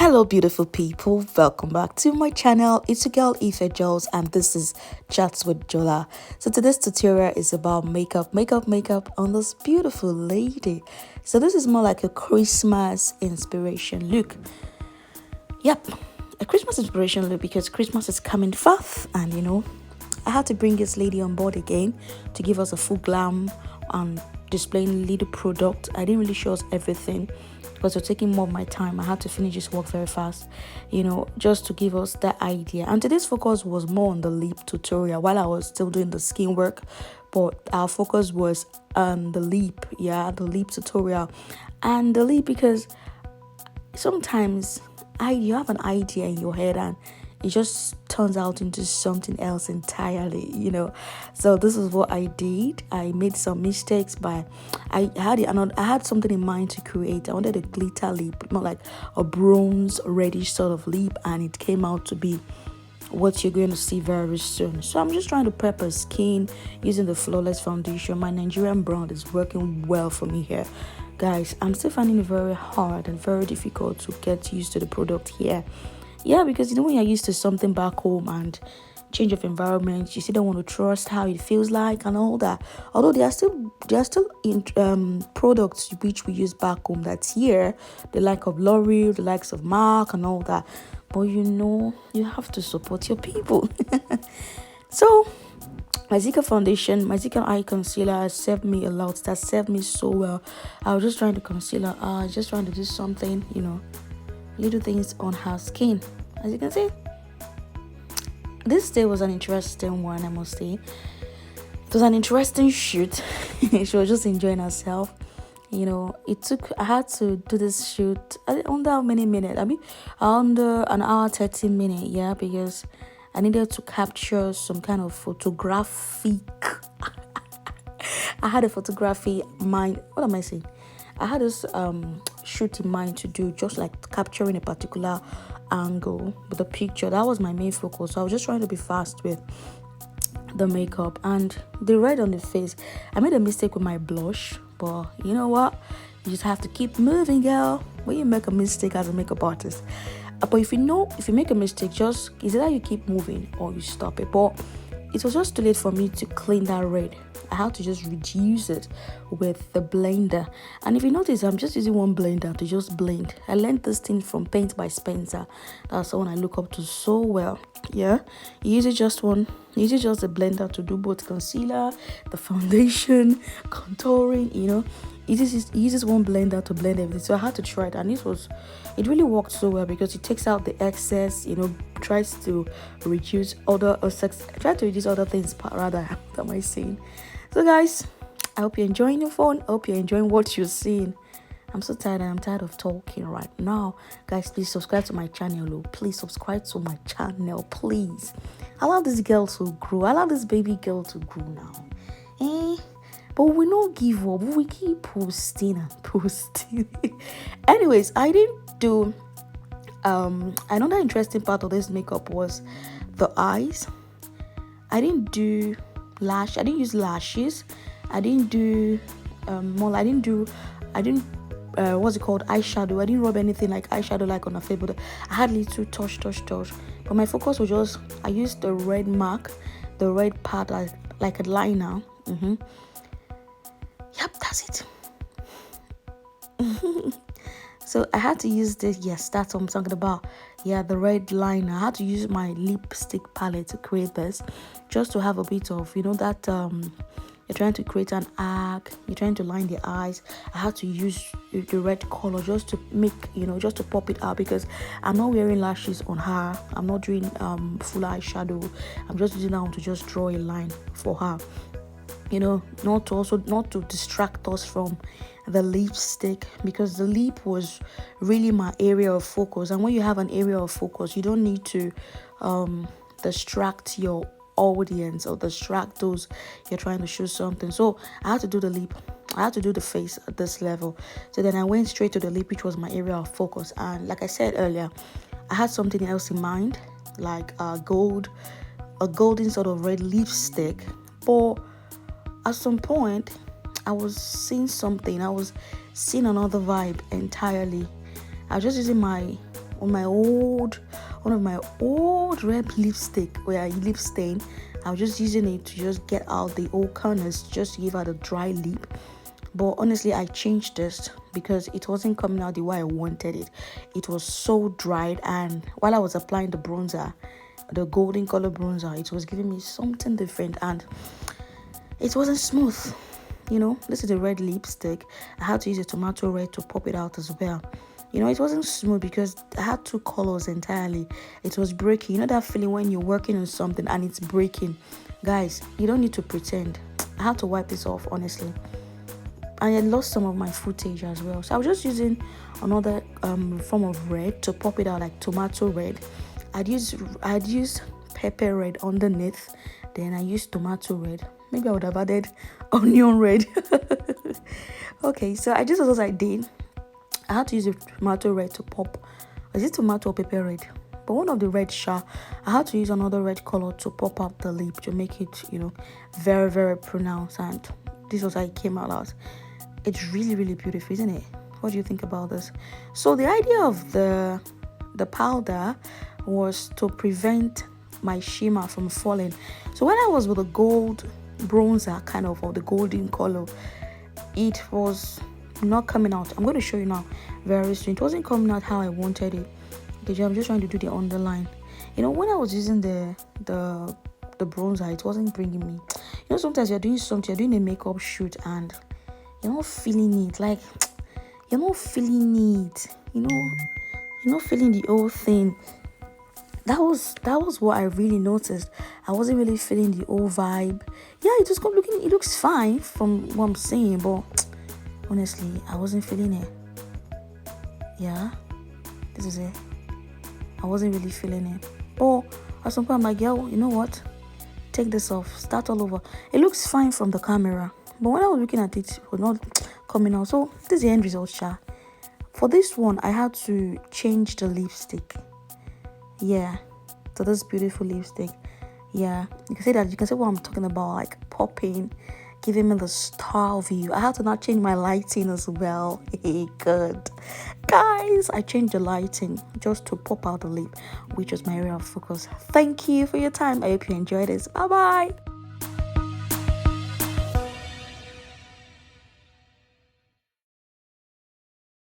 Hello, beautiful people. Welcome back to my channel. It's your girl Ife Jols, and this is Chats with Jola. So today's tutorial is about makeup on this beautiful lady. So this is more like a Christmas inspiration look. Yep, a Christmas inspiration look because Christmas is coming fast, and I had to bring this lady on board again to give us a full glam and displaying little product. I didn't really show us everything because it's taking more of my time. I had to finish this work very fast, just to give us that idea. And today's focus was more on the lip tutorial while I was still doing the skin work, but our focus was on the lip, the lip tutorial. And the lip, because sometimes you have an idea in your head and it just turns out into something else entirely, So this is what I did. I made some mistakes, but I had something in mind to create. I wanted a glitter lip, not like a bronze reddish sort of lip, and it came out to be what you're going to see very soon. So I'm just trying to prep her skin using the Flawless foundation. My Nigerian brand is working well for me here. Guys, I'm still finding it very hard and very difficult to get used to the product here. Yeah, because when you're used to something back home and change of environment, you still don't want to trust how it feels like and all that. Although there are still in products which we use back home that's here, the like of L'Oreal, the likes of Marc and all that. But you have to support your people. So my Zika foundation, my Zika eye concealer has served me a lot. That served me so well. I was just trying to concealer, just trying to do something, little things on her skin. As you can see, this day was an interesting one, I must say. It was an interesting shoot. She was just enjoying herself. I had to do this shoot under how many minutes? Under an hour 30 minutes, because I needed to capture some kind of photographic I had a photography mind. What am I saying? I had this shoot in mind to do, just like capturing a particular angle with the picture. That was my main focus. So I was just trying to be fast with the makeup and the red on the face. I made a mistake with my blush, but you know what? You just have to keep moving, girl. When you make a mistake as a makeup artist, but if you make a mistake, just is either you keep moving or you stop it. But it was just too late for me to clean that red. I had to just reduce it with the blender. And if you notice, I'm just using one blender to just blend. I learned this thing from Paint by Spencer. That's someone I look up to so well. Yeah, you use just a blender to do both concealer, the foundation, contouring. He uses one blender to blend everything. So I had to try it, and it really worked so well because it takes out the excess. Tries to reduce other things rather. Am I saying? So guys, I hope you're enjoying your phone. I hope you're enjoying what you're seeing. I'm so tired. I'm tired of talking right now. Guys, please subscribe to my channel. Please subscribe to my channel, please. I love this girl to grow. I love this baby girl to grow now. But we don't give up. We keep posting and posting. Anyways, I didn't do another interesting part of this makeup was the eyes. I didn't use lashes. I didn't do eyeshadow. I didn't rub anything like eyeshadow like on her face, but I had little touch. But my focus was just, I used the red mark, the red part like a liner. Yep, that's it. So I had to use this. Yes, that's what I'm talking about. Yeah, the red liner. I had to use my lipstick palette to create this, just to have a bit of, that you're trying to create an arc, you're trying to line the eyes. I had to use the red color just to make, just to pop it out, because I'm not wearing lashes on her. I'm not doing full eyeshadow. I'm just using that one to just draw a line for her. Not to distract us from the lipstick, because the lip was really my area of focus. And when you have an area of focus, you don't need to distract your audience or distract those you're trying to show something. So I had to do the lip, I had to do the face at this level. So then I went straight to the lip, which was my area of focus. And like I said earlier, I had something else in mind, like a golden sort of red lipstick. But at some point I was seeing something. I was seeing another vibe entirely. I was just using my on my one of my old red lipstick where lip stain. I was just using it to just get out the old corners, just to give out a dry lip. But honestly, I changed this because it wasn't coming out the way I wanted it. It was so dried, and while I was applying the bronzer, the golden color bronzer, it was giving me something different, and it wasn't smooth. This is a red lipstick. I had to use a tomato red to pop it out as well. It wasn't smooth because I had two colors entirely. It was breaking. That feeling when you're working on something and it's breaking. Guys, you don't need to pretend. I had to wipe this off, honestly. And I lost some of my footage as well. So I was just using another form of red to pop it out, like tomato red. I'd used pepper red underneath. Then I used tomato red. Maybe I would have added onion red. Okay, so I just as I did. I had to use a tomato red to pop. Is it tomato or pepper red? But one of the red I had to use another red color to pop up the lip to make it, very, very pronounced. And this was how it came out as. It's really, really beautiful, isn't it? What do you think about this? So the idea of the powder was to prevent my shimmer from falling. So when I was with the gold bronzer kind of, or the golden color, it was not coming out. I'm going to show you now very soon. It wasn't coming out how I wanted it. Okay, I'm just trying to do the underline. When I was using the bronzer, it wasn't bringing me. Sometimes you're doing something, you're doing a makeup shoot, and you're not feeling it. Like, you're not feeling it. You're not feeling the whole thing. That was what I really noticed. I wasn't really feeling the whole vibe. Yeah, it looks fine from what I'm saying, but honestly, I wasn't feeling it. Yeah, this is it. I wasn't really feeling it. But at some point, I'm like, yo, you know what? Take this off. Start all over. It looks fine from the camera. But when I was looking at it was not coming out. So this is the end result, Sha. For this one, I had to change the lipstick. Yeah. So this beautiful lipstick. Yeah. You can see what I'm talking about, like popping, giving me the star view. I had to now change my lighting as well. Hey, good. Guys, I changed the lighting just to pop out the lip, which was my area of focus. Thank you for your time. I hope you enjoyed this. Bye-bye.